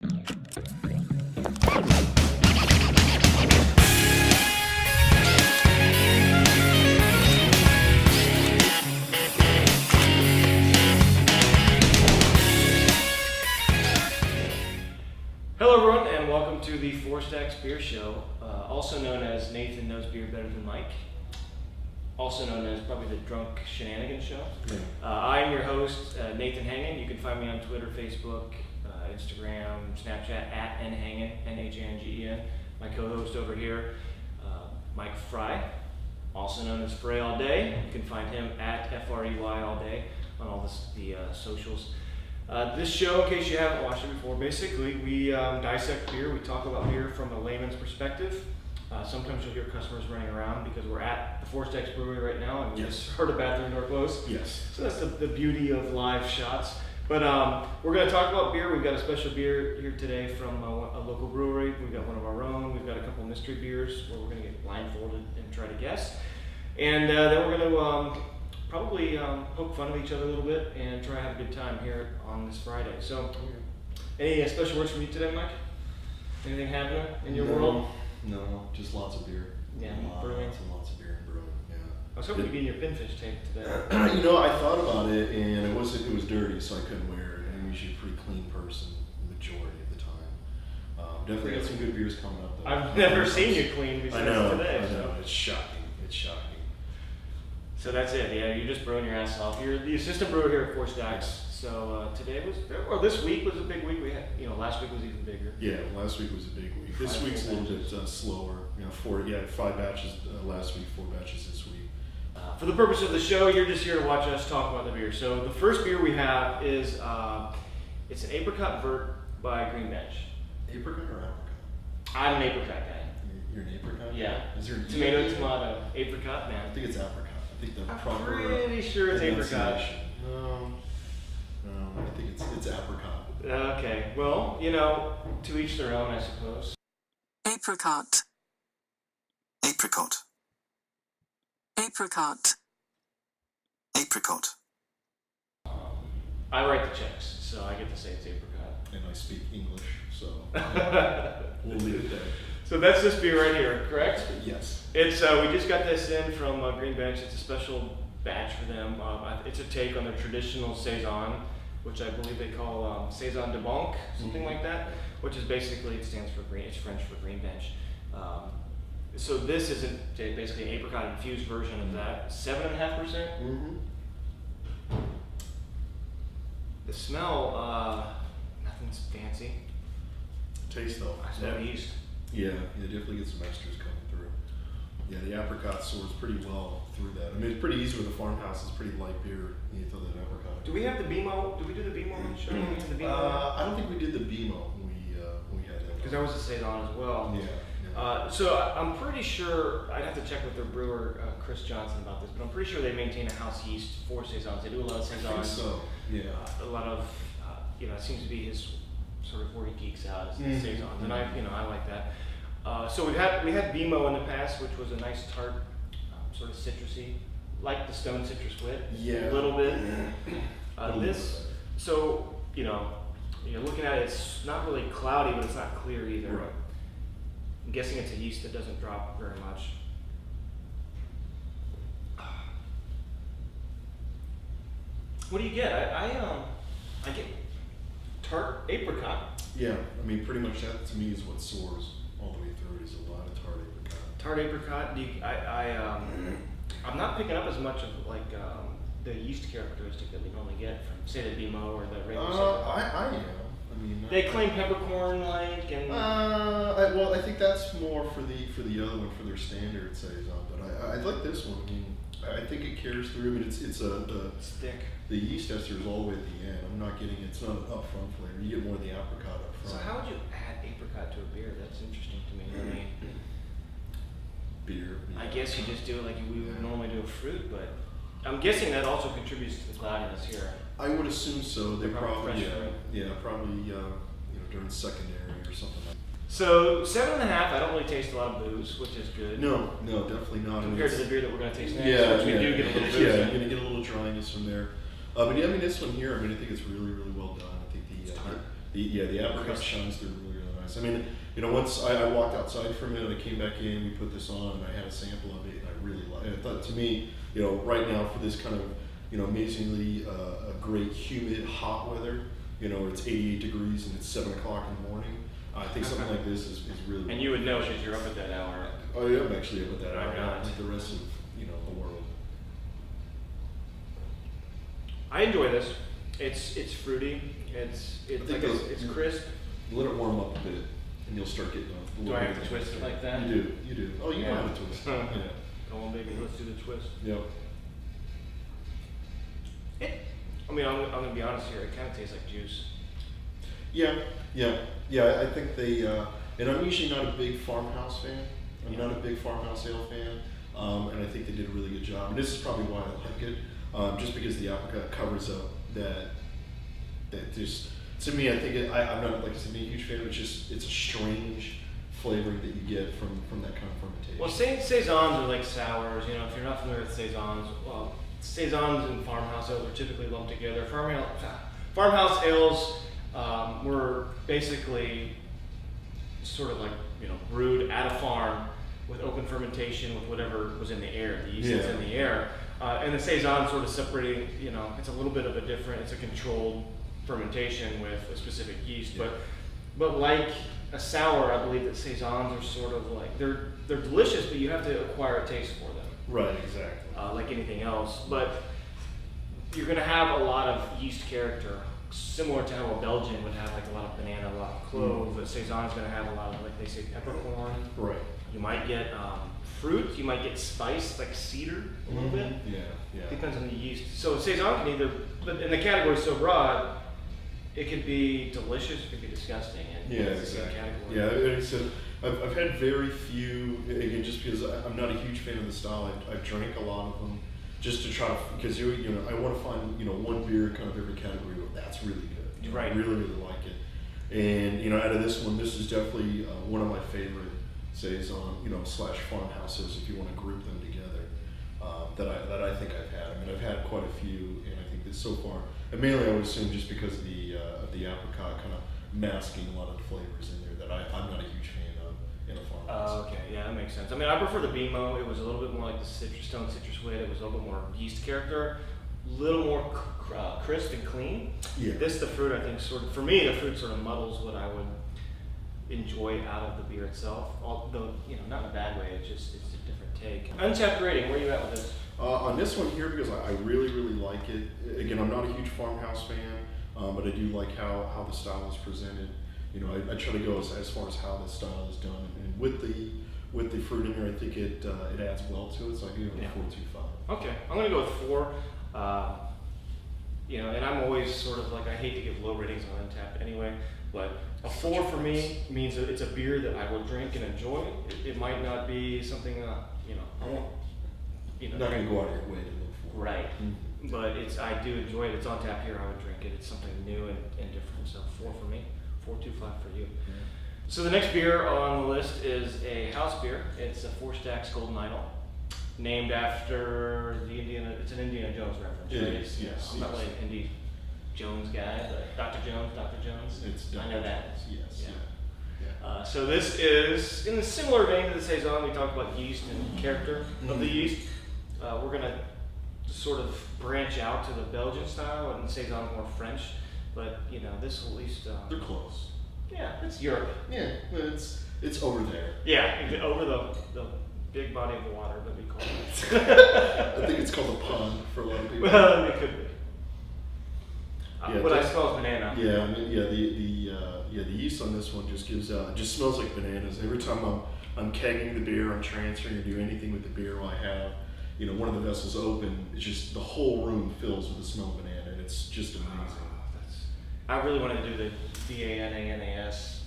Hello everyone, and welcome to the Four Stacks Beer Show, also known as Nathan Knows Beer Better Than Mike, also known as probably the Drunk Shenanigans Show. I'm your host, Nathan Hangen. You can find me on Twitter, Facebook, Instagram, Snapchat, at nhangen, N-H-A-N-G-E-N. My co-host over here, Mike Fry, also known as Frey All Day. You can find him at F-R-E-Y All Day on all the socials. This show, in case you haven't watched it before, basically we dissect beer. We talk about beer from a layman's perspective. Sometimes you'll hear customers running around because we're at the Four Stacks Brewing right now, and we just heard a bathroom door close. Yes. So that's the beauty of live shots. But we're going to talk about beer. We've got a special beer here today from a local brewery. We've got one of our own. We've got a couple mystery beers where we're going to get blindfolded and try to guess. And then we're going to probably poke fun at each other a little bit and try to have a good time here on this Friday. So, any special words from you today, Mike? Anything happening in your world? No, just lots of beer. Yeah, brewing. Lots of beer and brewing. Yeah. I was hoping to be in your pinfish tank today. I thought about it, and it was dirty, so I couldn't wear it. I'm usually a pretty clean person the majority of the time. Definitely got some good beers coming up though. I've never seen you clean besides today. I know. So. It's shocking. So that's it. Yeah, you're just brewing your ass off. You're the assistant brewer here at Four Stacks. Yes. So this week was a big week. We had, last week was even bigger. Yeah, last week was a big week. This week's a little bit slower. 5 batches last week, 4 batches this week. For the purpose of the show, you're just here to watch us talk about the beer. So the first beer we have is it's an apricot vert by Green Bench. Apricot or apricot? I'm an apricot guy. You're an apricot? Yeah. Is there tomato, apricot, man. I think it's apricot. I think the I'm proper pretty sure it's apricot. No, I think it's apricot. Okay, well, to each their own, I suppose. Apricot. Apricot. Apricot. Apricot. I write the checks, so I get to say it's apricot. And I speak English, so we'll leave it there. So that's this beer right here, correct? Yes. It's we just got this in from Green Bench. It's a special batch for them. It's a take on their traditional saison, which I believe they call saison de banque, something like that. Which is basically, it stands for green. It's French for Green Bench. So this is basically an apricot infused version of that. 7.5%. Mm-hmm. The smell, nothing's fancy. Taste though. I smell yeast. Yeah, you definitely get some esters coming through. Yeah, the apricot soars pretty well through that. I mean, it's pretty easy with the farmhouse. It's pretty light beer. You throw that apricot. Do we have the BMO? Did we do the BMO on the show? We had the BMO? I don't think we did the BMO when we had that. Because that was a saison as well. Yeah. So I'm pretty sure, I'd have to check with their brewer, Chris Johnson, about this, but I'm pretty sure they maintain a house yeast for saisons. They do a lot of saisons. I think so. Yeah. A lot of, it seems to be his sort of where he geeks out is the Mm-hmm. saisons, and I like that. So we had BMO in the past, which was a nice tart, sort of citrusy, like the Stone Citrus Wit. Yeah. A little bit. This, so you're looking at it, it's not really cloudy, but it's not clear either. Right. I'm guessing it's a yeast that doesn't drop very much. What do you get? I get tart apricot. Yeah, I mean, pretty much that to me is what soars all the way through. Is a lot of tart apricot. Tart apricot. I'm not picking up as much of the yeast characteristic that we normally get from, say, the BMO or the regular. I am. I mean, they claim peppercorn-like and. I think that's more for the other one, for their standard saison. But I like this one. I mean, I think it carries through. I mean, it's thick. The yeast ester is all the way at the end. I'm not getting it's not an upfront flavor. You get more of the apricot up front. So how would you add apricot to a beer? That's interesting to me. I mean, beer. I guess you just do it like we would normally do a fruit, but I'm guessing that also contributes to the cloudiness here. I would assume so. They probably probably during secondary or something like that. So 7.5. I don't really taste a lot of booze, which is good. No, definitely not. Compared to the beer that we're going to taste next, which we do get a little booze. Yeah, you're gonna get a little dryness from there. But yeah, I mean this one here, I think it's really, really well done. I think the apricot shines through really, really nice. I mean, once I walked outside for a minute, I came back in, we put this on, and I had a sample of it, and I really liked it. I thought, to me, right now for this kind of, amazingly a great humid hot weather, where it's 88 degrees and it's 7 o'clock in the morning, I think something like this is really. And you would know because you're up at that hour. Oh yeah, I'm actually up at that hour, Right. like the rest of the world. I enjoy this. It's fruity. It's crisp. Let it warm up a bit, and you'll start getting a Do little I bit have to of twist it like that? You do. Oh, you know Yeah. how to twist. Huh. Yeah. Come on, baby, let's do the twist. Yep. I'm gonna be honest here. It kind of tastes like juice. Yeah. I think they, and I'm usually not a big farmhouse fan. I'm not a big farmhouse ale fan, and I think they did a really good job. And this is probably why I like it, just because the apricot covers up that just, to me, I think I'm not, like I said, a huge fan. It's a strange flavoring that you get from that kind of fermentation. Well, saisons are like sours. If you're not familiar with saisons, well, saisons and farmhouse ales are typically lumped together. Farmhouse ales were basically sort of like brewed at a farm with open fermentation with whatever was in the air, the yeast that's in the air. And the saison sort of separating, it's a little bit of a different, it's a controlled fermentation with a specific yeast. Yeah. But like a sour, I believe that saisons are sort of like, they're delicious, but you have to acquire a taste for them. Right, exactly. Like anything else. But you're going to have a lot of yeast character, similar to how a Belgian would have like a lot of banana, a lot of clove. A saison is going to have a lot of, like they say, peppercorn. Right. You might get fruit. You might get spice, like cedar, a little bit. Yeah. Depends on the yeast. So saison can either, but and the category is so broad, it could be delicious, it could be disgusting. And it's the same category. Yeah, like I said, I've had very few, again, just because I'm not a huge fan of the style. I've drank a lot of them just to try to, because I want to find one beer kind of every category where that's really good. Right. I really, really like it. And out of this one, this is definitely one of my favorite saison, slash farmhouses, if you want to group them together, that I think I've had. I mean, I've had quite a few, and I think that so far, and mainly I would assume just because of the apricot kind of masking a lot of the flavors in there that I'm not a huge fan of in a farmhouse. Okay, yeah, that makes sense. I mean, I prefer the BMO. It was a little bit more like the stone citrus wit. It was a little bit more yeast character, a little more crisp and clean. Yeah. The fruit, I think, for me, the fruit sort of muddles what I would enjoy out of the beer itself. Although, not in a bad way. It's a different take. Untapped rating. Where are you at with this? On this one here, because I really, really like it. Again, I'm not a huge farmhouse fan, but I do like how the style is presented. I try to go as far as how the style is done, and with the fruit in there, I think it adds well to it. So I give it a 4.25. Okay, I'm gonna go with 4. And I'm always sort of like, I hate to give low ratings on Untapped anyway, but a 4 for me means that it's a beer that I will drink and enjoy. It might not be something I won't. Not gonna go out of your way to look for. Right. Mm-hmm. But I do enjoy it. It's on tap here. I would drink it. It's something new and different. So 4 for me, 4.25 for you. Yeah. So the next beer on the list is a house beer. It's a Four Stacks Golden Idol, named after it's an Indiana Jones reference. It Right? is, yes. I'm not really an Indy Jones guy, but Dr. Jones. I know that. Yes. Yeah. So this is in a similar vein to the saison. We talked about yeast and character of the yeast. We're gonna sort of branch out to the Belgian style, and saison more French. But this at least They're close. Yeah, it's Europe. Yeah, it's over there. Yeah, over the big body of water that we call it. I think it's called a pond for a lot of people. Well, it could be. Yeah, what I smell is banana. Yeah, I mean, the yeast on this one just gives out. It just smells like bananas. Every time I'm kegging the beer, I'm transferring or do anything with the beer I have, one of the vessels open, it's just the whole room fills with the smell of banana, and it's just amazing. I really want to do the DANANAS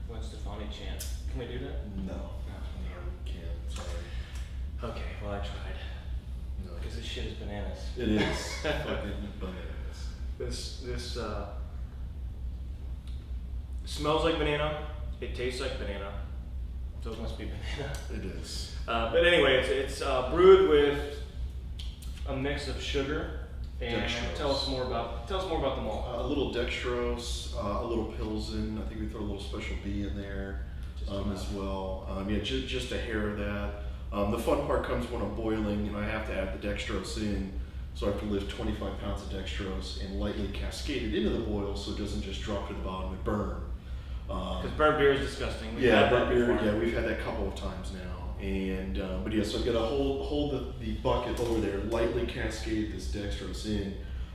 Gwen Stefani chant. Can we do that? No, we can't. Sorry. Okay, well I tried. No, Because this shit is bananas. it is fucking bananas. This smells like banana. It tastes like banana. So it must be banana. It is. But anyway, it's brewed with a mix of sugar And Dextrose. tell us more about the malt. A little dextrose, a little Pilsen. I think we throw a little special B in there as well. Yeah, just a hair of that. The fun part comes when I'm boiling and I have to add the dextrose in. So I have to lift 25 pounds of dextrose and lightly cascade it into the boil so it doesn't just drop to the bottom and burn. Because burnt beer is disgusting. Burnt beer. Yeah, we've had that a couple of times now. And but yeah, so I've got to hold the bucket over there, lightly cascade this dextrose in,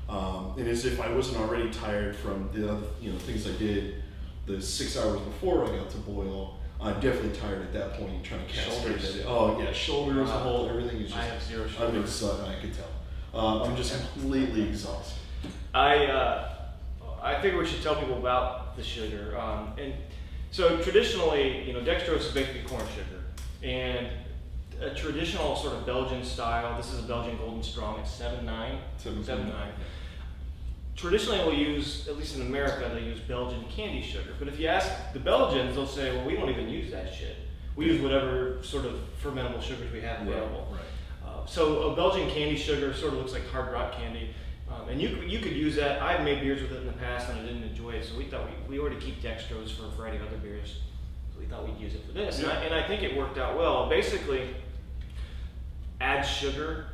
and as if I wasn't already tired from the other things I did the 6 hours before I got to boil. I'm definitely tired at that point trying to cascade Shoulders. that in. Oh yeah, shoulders, the whole everything is just. I have zero I'm shoulders. exhausted. I could tell. I'm just completely exhausted. I figure we should tell people about the sugar. And so traditionally, dextrose is basically corn sugar. And a traditional sort of Belgian style, this is a Belgian Golden Strong, it's 7.9. 7.9. Traditionally we'll use, at least in America, they use Belgian candy sugar. But if you ask the Belgians, they'll say, well, we don't even use that shit. We use whatever sort of fermentable sugars we have available. Right. So a Belgian candy sugar sort of looks like hard rock candy. And you could use that. I've made beers with it in the past and I didn't enjoy it. So we thought we already keep dextrose for a variety of other beers. We thought we'd use it for this, and I think it worked out well. Basically, adds sugar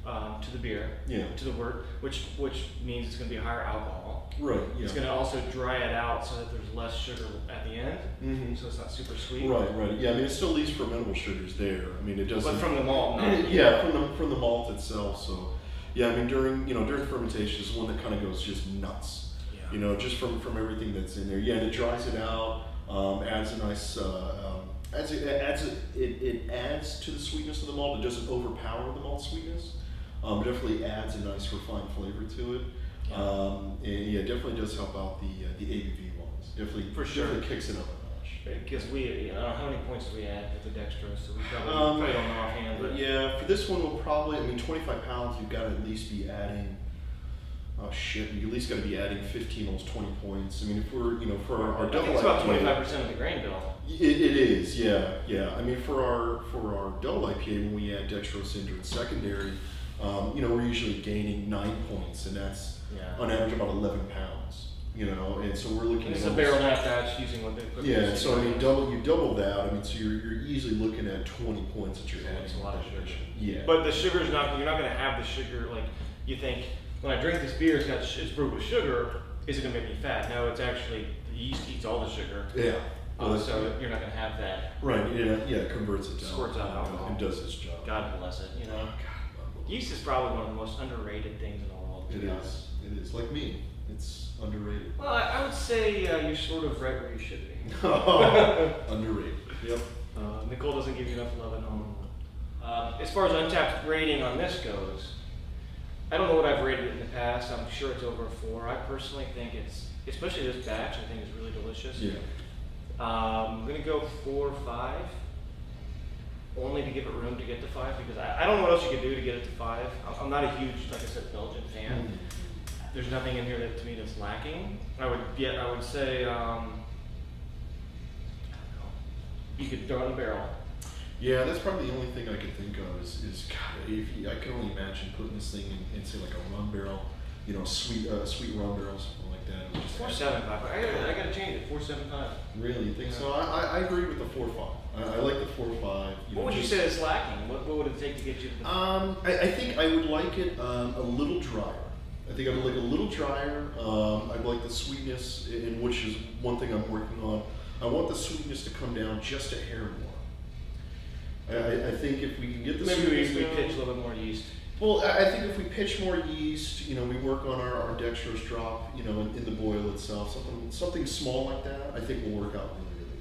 to the beer, to the wort, which means it's going to be a higher alcohol. Right. Yeah. It's going to also dry it out so that there's less sugar at the end, so it's not super sweet. Right. Yeah. I mean, it still leaves fermentable sugars there. I mean, it doesn't. But from the malt, not yeah, from the malt itself. So, yeah, I mean, during fermentation is one that kind of goes just nuts. Yeah. Just from everything that's in there. Yeah, and it dries it out. Adds a nice, it adds to the sweetness of the malt. It doesn't overpower the malt sweetness. Definitely adds a nice refined flavor to it. And yeah, definitely does help out the ABV ones. Definitely, for sure, definitely kicks it up a notch. Because we, I don't know how many points do we add with the dextrose, so we probably don't know offhand. But yeah, for this one we'll probably, 25 pounds, you've got to at least be adding. Oh shit! You at least got to be adding 15, almost 20 points. I mean, if we're, for our double, I think it's about 25% of the grain bill. It is, yeah. I mean, for our double IPA, when we add dextrose into it secondary, we're usually gaining 9 points, and that's on average about 11 pounds. And so we're looking. And it's a barrel and a half batch using what they put. Yeah, so I mean, you double that. I mean, so you're easily looking at 20 points that you're adding. It's a lot of sugar. Yeah. But the sugar's not. You're not going to have the sugar like you think. When I drink this beer, it's brewed with sugar. Is it going to make me fat? No, it's actually the yeast eats all the sugar. Yeah. So you're not going to have that. Right. Yeah. It converts it down. Squirts out alcohol. It does its job. God bless it. God. Yeast is probably one of the most underrated things in the world. It is. It is. Like me, it's underrated. Well, I would say you're sort of right where you should be. Underrated. Yep. Nicole doesn't give you enough love at home. As far as Untapped rating on this goes, I don't know what I've rated it in the past. I'm sure it's over a 4. I personally think it's, especially this batch, I think it's really delicious. Yeah. I'm going to go 4 or 5, only to give it room to get to 5, because I don't know what else you could do to get it to 5. I'm not a huge, like I said, Belgian fan. Mm-hmm. There's nothing in here that to me that's lacking. I would say, I don't know, you could throw it in a barrel. Yeah, that's probably the only thing I could think of is God, I can only imagine putting this thing in say like a rum barrel, sweet rum barrel, something like that. 4.75. I gotta change it. 4.75. Really, you think so? I agree with the 4.5. I like the 4.5. What would you say is lacking? What would it take to get you to the? I think I would like it a little drier. I think I would like a little drier. I'd like the sweetness, in which is one thing I'm working on. I want the sweetness to come down just a hair more. I think if we can get the maybe sweetness we down, pitch a little bit more yeast. Well, I think if we pitch more yeast, we work on our dextrose drop, in the boil itself, something small like that, I think will work out really, really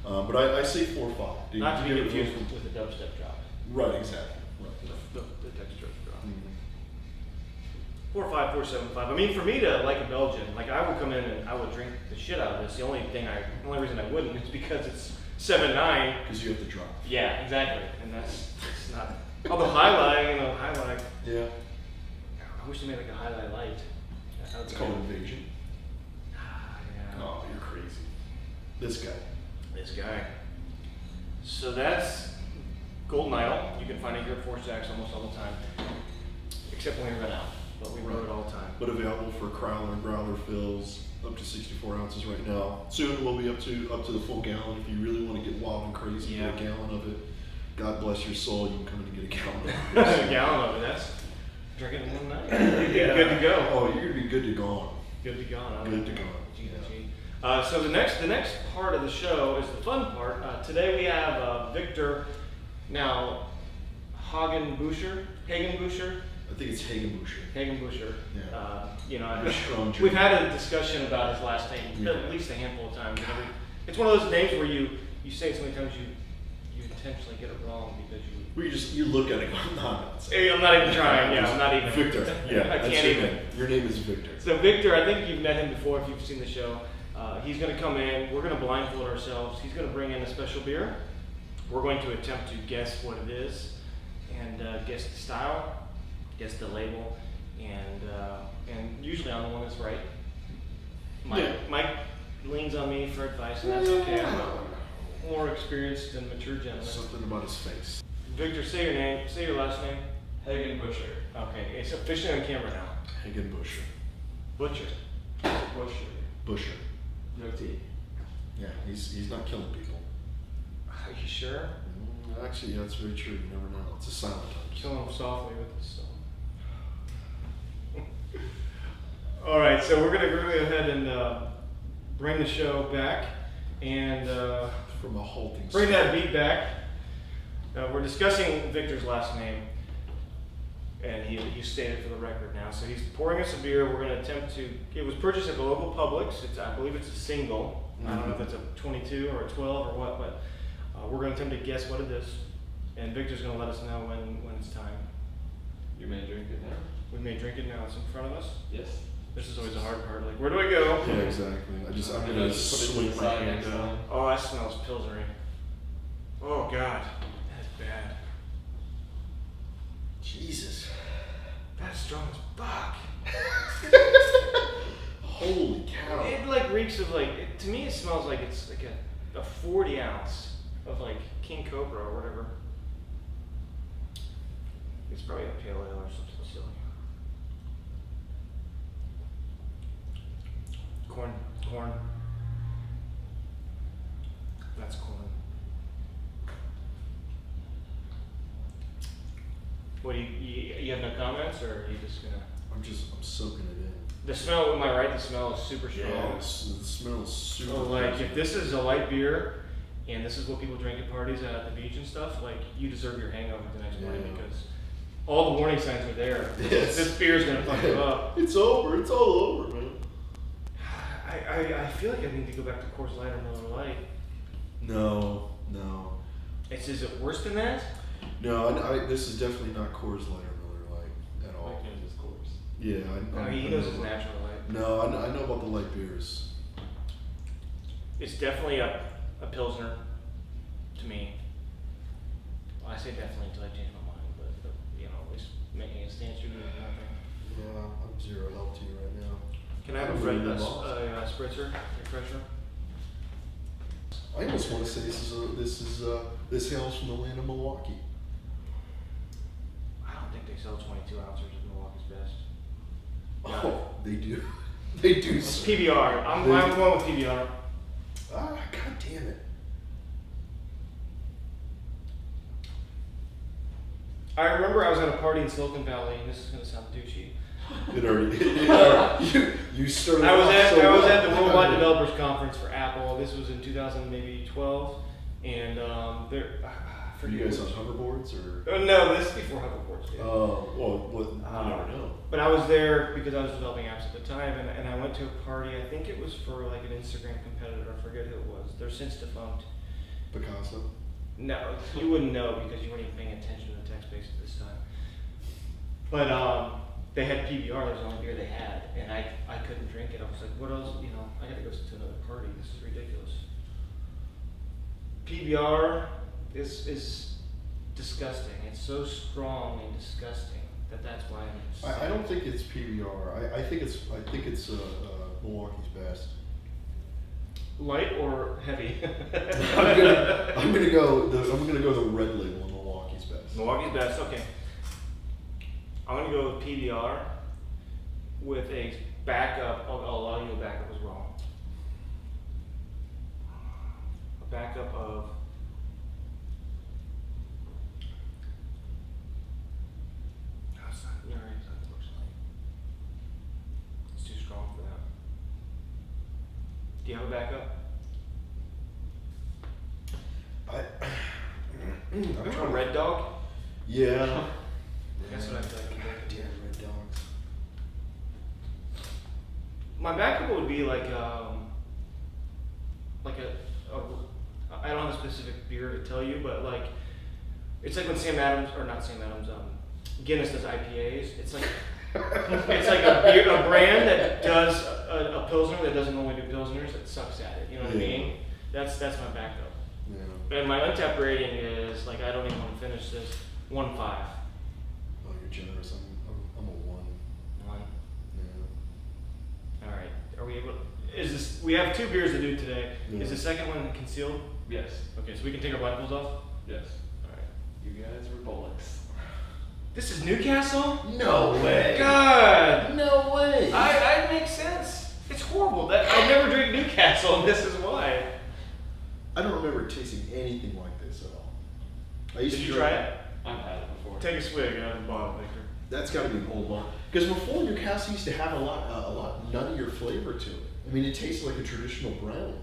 well. But I say 4.5. Not to be confused with the dubstep drop. Right, exactly. Right. The dextrose drop. Mm-hmm. 4.5, 4.75. I mean, for me to like a Belgian, like I would come in and I would drink the shit out of this. The only reason I wouldn't is because it's 7.9. Because you have to drop. Yeah, exactly. And that's not. Although highlight. Yeah. I wish they made like a highlight light. It's called Invasion. Yeah. Oh, you're crazy. This guy. So that's Golden Idol. You can find it here at Four Stacks almost all the time, except when we run out. but we brew it all the time. But available for crowler and growler fills up to 64 ounces right now. Soon we'll be up to the full gallon. If you really want to get wild and crazy, get a gallon of it. God bless your soul, you can come in and get a gallon of it. A gallon of it, that's drinking in one night. Good to go. Oh, you're gonna be good to go. Good to go. Good to go. So the next part of the show is the fun part. Today we have Victor, now Hagenbuscher. I think it's Hagenbuscher. Yeah. We've had a discussion about his last name at least a handful of times. It's one of those names where you say it so many times you intentionally get it wrong because you look at it and go, no. Hey, I'm not even trying. Yeah, I'm not even. Victor. Yeah, I can't even. Your name is Victor. So Victor, I think you've met him before if you've seen the show. He's going to come in. We're going to blindfold ourselves. He's going to bring in a special beer. We're going to attempt to guess what it is and guess the style, guess the label, and usually I'm the one that's right. Mike leans on me for advice, and that's okay. I'm a more experienced and mature gentleman. Something about his face. Victor, say your name. Say your last name. Hagenbuscher. Okay, it's officially on camera now. Hagenbuscher. Butcher. Busher. No T. Yeah, he's not killing people. Are you sure? Actually, yeah, that's very true. You never know. It's a silent touch. Killing him softly with this stuff. All right, so we're gonna go ahead and bring the show back and from a halting. Bring that beat back. We're discussing Victor's last name, and he stated for the record now. So he's pouring us a beer. We're going to attempt to. It was purchased at the local Publix. I believe it's a single. I don't know if it's a 22 or a 12 or what, but we're going to attempt to guess what it is. And Victor's going to let us know when it's time. You may drink it now. We may drink it now. It's in front of us. Yes. This is always a hard part. Like, where do I go? Yeah, exactly. I'm going to swing my hand down. Oh, that smells pilsnery. Oh God, that's bad. Jesus. That's strong as fuck. Holy cow. It like reeks of to me it smells like it's like a 40 ounce of like King Cobra or whatever. It's probably a pale ale or something silly. Corn. That's corn. What do you have no comments, or are you just gonna? I'm soaking it in. The smell, am I right? The smell is super strong. Yeah, the smell is super. So like, if this is a light beer, and this is what people drink at parties at the beach and stuff, like you deserve your hangover the next morning because all the warning signs are there. Yes. This beer's gonna fuck you up. It's over. It's all over, man. I feel like I need to go back to Coors Light or Miller Lite. No. Is it worse than that? No, this is definitely not Coors Light or Miller Lite at all. Mike knows his Coors. Yeah, He knows his natural light. No, I know about the light beers. It's definitely a Pilsner to me. Well, I say definitely until I change my mind, but at least making a stance you're doing nothing. Yeah, I'm zero help to you right now. Can I have a spritzer refresher? I almost want to say this hails from the land of Milwaukee. I don't think they sell 22 ounces of Milwaukee's Best. Oh, they do. They do. It's PBR. I'm going with PBR. Ah, god damn it. I remember I was at a party in Silicon Valley, and this is going to sound douchey. You started. I was at the Worldwide Developers Conference for Apple. This was in 2012, and Were you guys on hoverboards or? No, this is before hoverboards. Dude. Oh, well, you never know. But I was there because I was developing apps at the time, and I went to a party. I think it was for like an Instagram competitor. I forget who it was. They're since defunct. Picasso. No, you wouldn't know because you weren't even paying attention to the text base at this time. But they had PBR. That was the only beer they had, and I couldn't drink it. I was like, what else? I got to go to another party. This is ridiculous. PBR is disgusting. It's so strong and disgusting that's why I don't think it's PBR. I think it's Milwaukee's Best. Light or heavy? I'm gonna go the red label on Milwaukee's Best. Milwaukee's Best. Okay. I'm gonna go with PBR, with a backup. I'll allow you a backup was wrong. A backup of. No, it's not. You're right. It's not the Busch Light. It's too strong for that. Do you have a backup? Remember a Red Dog? Yeah. That's what I feel like. Damn Red Dogs. My backup would be like a I don't have a specific beer to tell you, but like it's like when Sam Adams or not Sam Adams, Guinness does IPAs. It's like it's like a beer, a brand that does a pilsner that doesn't only do pilsners that sucks at it. You know what I mean? That's my backup. Yeah. And my untapped rating is like I don't even want to finish this 1.5. Oh, you're generous. I'm a 1. 1. Yeah. All right. Are we able? Is this? We have 2 beers to do today. Yeah. Is the second one concealed? Yes. Okay, so we can take our blindfolds off. Yes. All right. You guys were bullocks. This is Newcastle. No way. God. No way. I makes sense. It's horrible. That I never drink Newcastle, and this is why. I don't remember tasting anything like this at all. I used Did to you drink- try it? I've had it before. Take a swig out of the bottle, Victor. That's got to be an old one. Because before Newcastle used to have a lot nuttier flavor to it. I mean, it tastes like a traditional brown.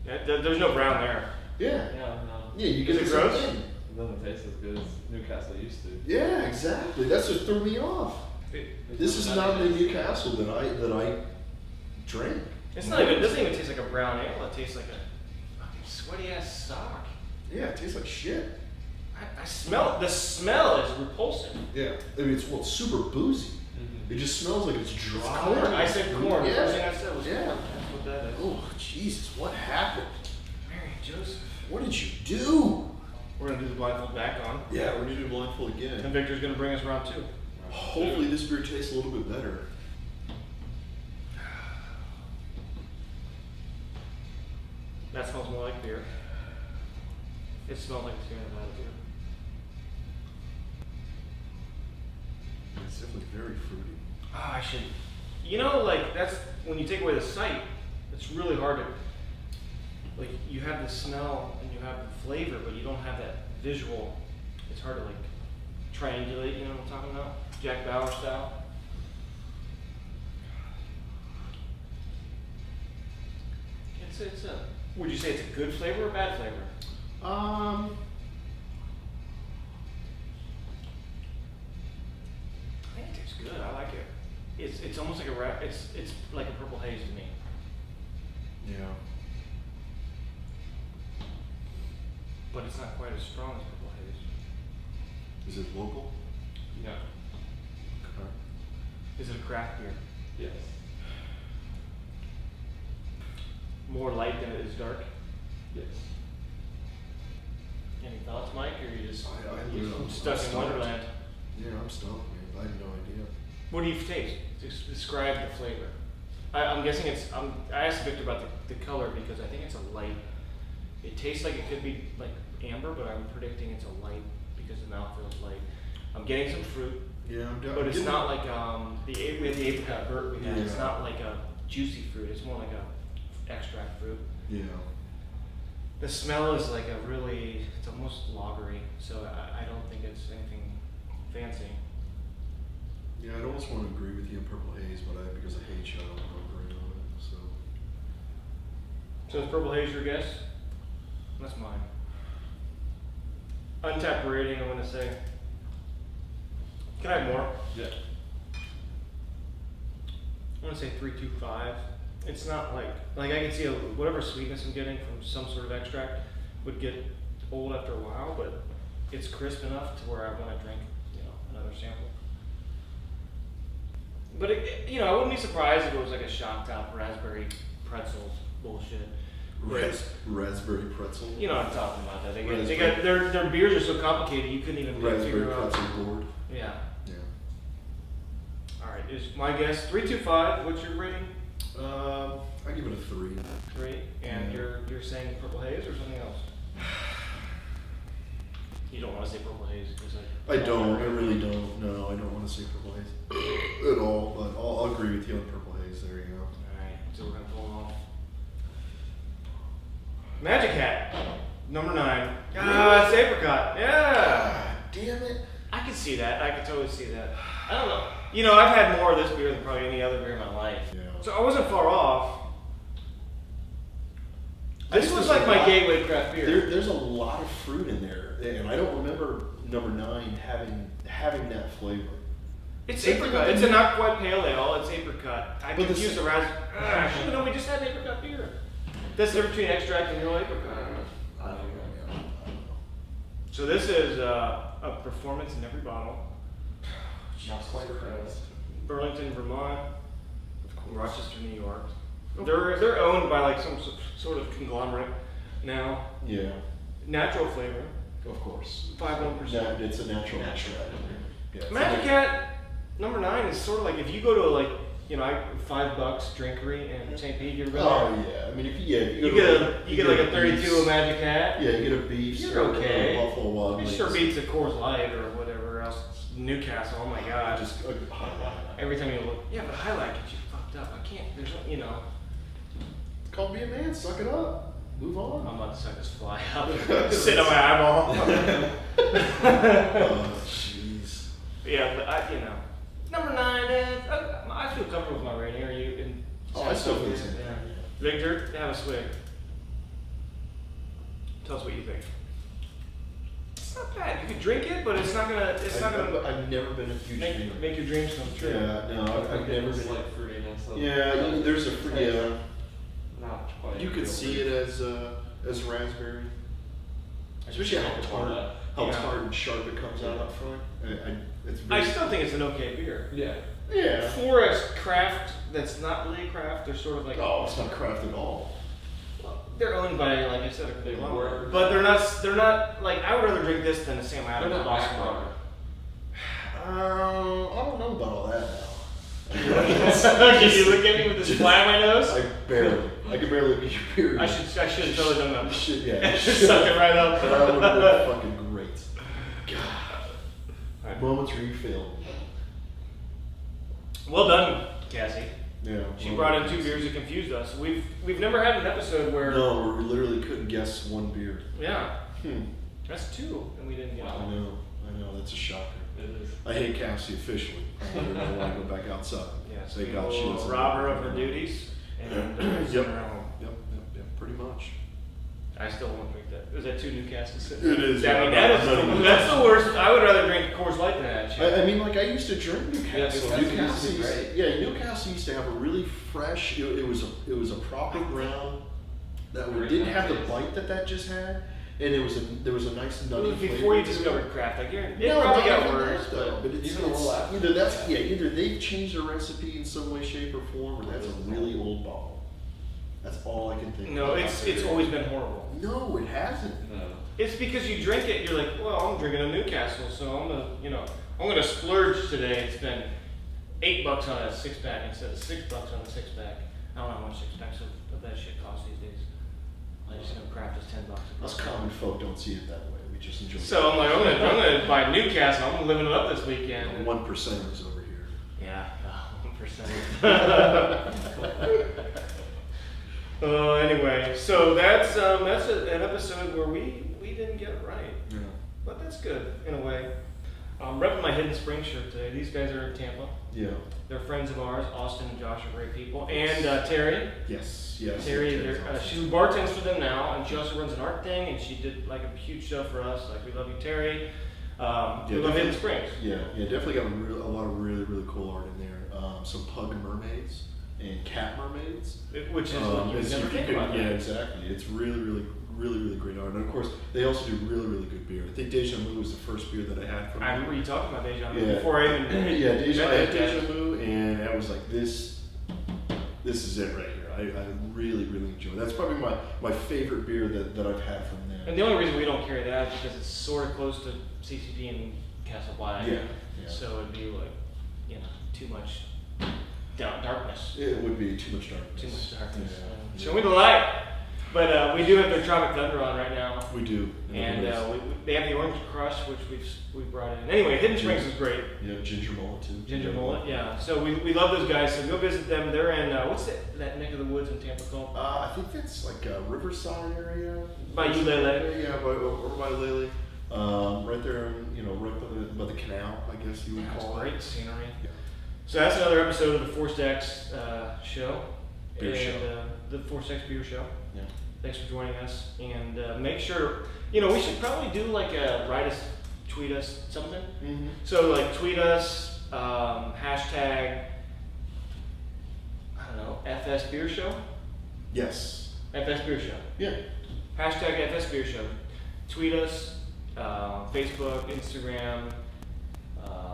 Yeah, there's no brown there. Yeah. Yeah, no. Yeah, you get Is it the same gross? thing. It doesn't taste as good as Newcastle used to. Yeah, exactly. That's what threw me off. This is not the Newcastle that I drank. It's not even. It doesn't even taste like a brown ale. It tastes like a fucking sweaty ass sock. Yeah, it tastes like shit. I smell. The smell is repulsive. Yeah, I mean it's super boozy. Mm-hmm. It just smells like it's It's dry. corn. I said corn. The Yeah. first thing I said was Yeah. corn. That's what that is. Oh Jesus, what happened? Mary Joseph. What did you do? We're gonna do the blindfold back on, Yeah, we're gonna do blindfold and again. Victor's gonna bring us round 2. Hopefully this beer tastes a little bit better. That smells more like beer. It smells like it's gonna have had a beer. It's definitely very fruity. Ah, I should. You know, like that's when you take away the sight. It's really hard to. Like you have the smell and you have the flavor, but you don't have that visual. It's hard to like triangulate. You know what I'm talking about? Jack Bauer style. It's a. Would you say it's a good flavor or bad flavor? I think it tastes good. I like it. It's almost like a it's like a purple haze to me. Yeah. But it's not quite as strong as purple haze. Is it local? No. Okay. Is it a craft beer? Yes. More light than it is dark? Yes. Any thoughts, Mike, or you just I'm stuck in stumped. Wonderland? Yeah, I'm stumped, man. I have no idea. What do you taste? Describe the flavor. I'm guessing it's. I asked Victor about the color because I think it's a light. It tastes like it could be like amber, but I'm predicting it's a light because the mouth feels light. I'm getting some fruit, Yeah, I'm but it's not like we had the apricot vert we had. It's Yeah. not like a juicy fruit. It's more like a extract fruit. Yeah. The smell is like a really. It's almost lagery, so I don't think it's anything fancy. Yeah, I'd almost want to agree with you on Purple Haze, but because I hate you, I don't want to agree on it. So. So is Purple Haze your guess? That's mine. Untapped rating, I'm gonna say. Can I have more? Yeah. I'm gonna say 3.25. It's not like I can see whatever sweetness I'm getting from some sort of extract would get old after a while, but it's crisp enough to where I want to drink, another sample. But I wouldn't be surprised if it was like a shoutout raspberry pretzel bullshit. Raspberry pretzel. You know what I'm talking about. That they Raspberry. got their beers are so complicated you couldn't even Raspberry figure out. pretzel board. Yeah. Yeah. All right. Is my guess 3.25? What's your rating? I give it a 3. 3. And Yeah. you're saying Purple Haze or something else? You don't want to say Purple Haze? I really don't. No, I don't want to say Purple Haze at all, but I'll agree with you on Purple Haze. There you go. Alright, so we're going to pull them off. Magic Hat, number 9. Ah, it's apricot. Yeah. Damn it. I can see that. I can totally see that. I don't know. You know, I've had more of this beer than probably any other beer in my life. Yeah. So I wasn't far off. This was like my gateway craft beer. There's a lot of fruit in there, and I don't remember number 9 having that flavor. It's apricot. It's a not quite pale ale. It's apricot. I confused the raspberry. Actually, no, we just had an apricot beer. That's the difference between extract and real apricot. I don't know. So this is a performance in every bottle. Not quite fast. Burlington, Vermont, Rochester, New York. They're owned by like some sort of conglomerate now. Yeah, Natural flavor, of course. 5.1%. It's a natural extract. Yeah, it's Magic Hat number 9 is sort of like if you go to like $5 drinkery in St. Pete, you're Oh yeah, I mean if you get like a 32 of Magic Hat. Yeah, you get a beef. You're okay. Buffalo Wild It Wings. sure beats a Coors Light or whatever else. Newcastle, oh my god. Just Every time you look, yeah, but highlight gets you fucked up. I can't. There's no. It's called being a man. Suck it up. Move on. I'm about to suck this fly up. Sit on my eyeball. Oh jeez. Yeah, but number 9 is. I feel comfortable with my rating. Are you? I still feel the same. Yeah. Victor, have a swig. Tell us what you think. It's not bad. You could drink it, but it's not gonna. I've never been a huge fan. Make your dreams come true. Yeah, no, I've never been. Like fruitiness. Yeah, there's a yeah. Not quite. You could see it as raspberry, especially how tart and sharp it comes out up front. I still think it's an okay beer. Yeah. Yeah. For a craft that's not really a craft, they're sort of like. Oh, it's not craft at all. They're owned by, like I said, a They conglomerate. were. But they're not like I would rather drink this than a Sam Adams. They're not Boston back Lager. I don't know about all that now. Did you look at me with this fly on my nose? I can barely look at your beard. I should have totally done that. You should, yeah. Just suck it right up. That would have been fucking great. God. Right. Moments refill. Well done, Cassie. Yeah. She brought in 2 beers that confused us. We've never had an episode where. No, where we literally couldn't guess one beer. Yeah. That's 2, and we didn't get I one. know, that's a shocker. It is. I hate Cassie officially. I don't know why I go back outside. Yeah, so Thank we God she will doesn't. rob her of her duties and send her home. Yep, pretty much. I still won't drink that. Is that 2 Newcastles? It is. I mean, that's the worst. I would rather drink Coors Light than that shit. I mean, like I used to drink Newcastle. Yeah, Newcastle used to be great. Newcastle used to have a really fresh. It was a proper brown that didn't have the bite that just had, and there was a nice nutty flavor. Before you to it. discovered craft, like it No, probably not got even worse. that, though. But it's Even a little after. either they've changed the recipe in some way, shape, or form, or that's a really old bottle. That's all I can think. No, of. it's always been horrible. No, it hasn't. No. It's because you drink it, you're like, well, I'm drinking a Newcastle, so I'm gonna splurge today and spend $8 on a 6-pack instead of $6 on a 6-pack. I don't know how much 6-packs of that shit costs these days. I just know craft is $10. Us common folk don't see it that way. We just enjoy. So I'm like, I'm gonna buy Newcastle. I'm living it up this weekend. 1%ers over here. Yeah, 1%. Anyway, so that's an episode where we didn't get it right, Yeah. but that's good in a way. I'm repping my Hidden Spring shirt today. These guys are in Tampa. Yeah. They're friends of ours. Austin and Josh are great people, and Terry. Yes. Terry, she bartends for them now, and she also runs an art thing, and she did like a huge show for us. Like, we love you, Terry. We love Hidden Springs. Yeah, definitely got a lot of really, really cool art in there. Some pug mermaids and cat mermaids. Which is what you would never think about. Yeah, exactly. It's really, really, really, really great art. And of course, they also do really, really good beer. I think Deja Vu was the first beer that I had from I them. remember you talking about Deja Vu Yeah. before I even Yeah, I had met Deja Vu, and I was like, this is it right here. I really, really enjoy it. That's probably my favorite beer that I've had from them. And the only reason we don't carry that is because it's sort of close to CCP and Castle Black. Yeah. So it'd be like, too much darkness. It would be too much darkness. Too much darkness. Yeah. Show me the light. But we do have their Tropic Thunder on right now. We do. And they have the Orange Crush, which we've brought in. Anyway, Hidden Springs is great. Yeah, Ginger Mullet too. Ginger Mullet, yeah. So we love those guys. So go visit them. They're in what's that neck of the woods in Tampa called? I think that's like a Riverside area. By Ulele. Yeah, over by Lele. Right there, right by the canal, I guess you would call it. Great scenery. Yeah. So that's another episode of the Four Stacks show. Beer show. The Four Stacks Beer Show. Yeah. Thanks for joining us. And make sure, we should probably do like tweet us something. Mm-hmm. So like tweet us, hashtag, I don't know, FS Beer Show? Yes. FS Beer Show. Yeah. Hashtag FS Beer Show. Tweet us, Facebook, Instagram,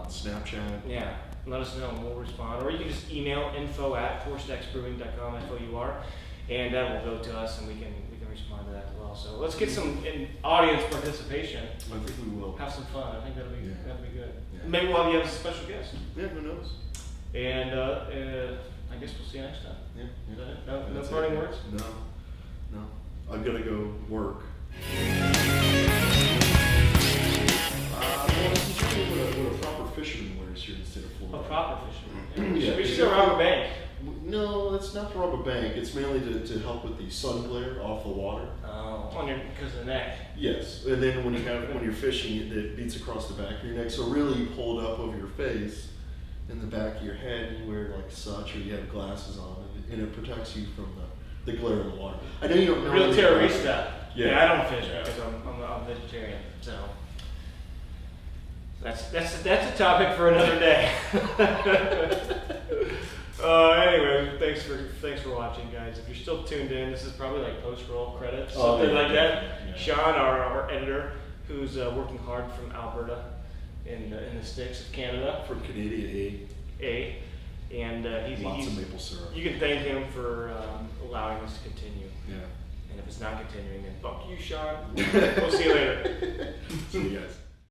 Snapchat. yeah, let us know and we'll respond. Or you can just email info@fourstacksbrewing.com, FOUR, and that will go to us and we can respond to that as well. So let's get some audience participation. I think we will. Have some fun. I think that'll be good. Yeah. Maybe we'll have you as a special guest. Yeah, who knows? And I guess we'll see you next time. Yeah. Is that it? No That's parting it. words? No. I've got to go work. Well, let's show you what a proper fisherman wears here instead of A Florida. proper fisherman. Yeah, we should go rob a bank. No, it's not to rob a bank. It's mainly to help with the sun glare off the water. Oh, because of the neck. Yes, and then when you're fishing, it beats across the back of your neck. So really, you pull it up over your face, in the back of your head, and you wear like such, or you have glasses on, and it protects you from the glare of the water. I know you don't know. Real anything about it. terrorista. Yeah, I don't fish because I'm vegetarian. So that's a topic for another day. Anyway, thanks for watching, guys. If you're still tuned in, this is probably like post-roll credits, something like that. Yeah. Shawn, our editor, who's working hard from Alberta in the sticks of Canada. From Canadian And he's lots of maple syrup. You can thank him for allowing us to continue. Yeah. And if it's not continuing, then fuck you, Shawn. We'll see you later.